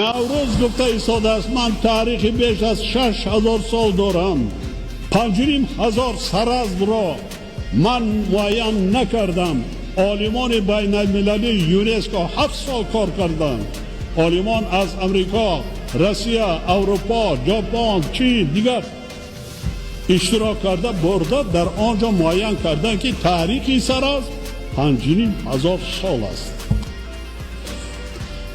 نوروز گفته ایستاده است من تاریخی بیش از 6000 سال دارم. 5500 سرزد را من معین نکردم. عالمان بین المللی یونسکو 7 سال کار کردند. عالمان از امریکا، روسیه، اروپا، ژاپن، چین دیگر اشتراک کرده برده در آنجا معین کردن که تاریخی سرزد 5500 سال است.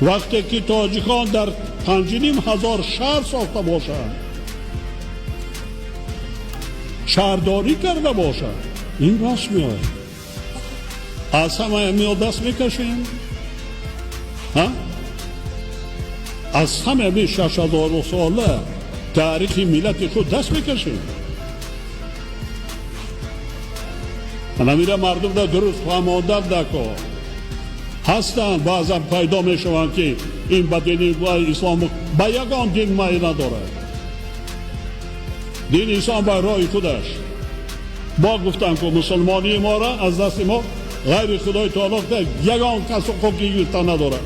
وقتی که تاجیکان در 5500 شهر ساخته باشند، شهرداری کرده باشند، این راست میاد. از همه میاد دست میکشیم؟ از همه می 6000 ساله تاریخی ملت خود دست میکشیم؟ نمیره مردم در درست فهماندن دکو هستن. بعضا پیدا میشوند که این بدینی و اسلام به یگان دین مایه نداره. دین اسلام به راه خودش. با گفتن که مسلمانی ما را از دست ما غیر خدای تعالی یگان کس حقوقی گرفته نداره.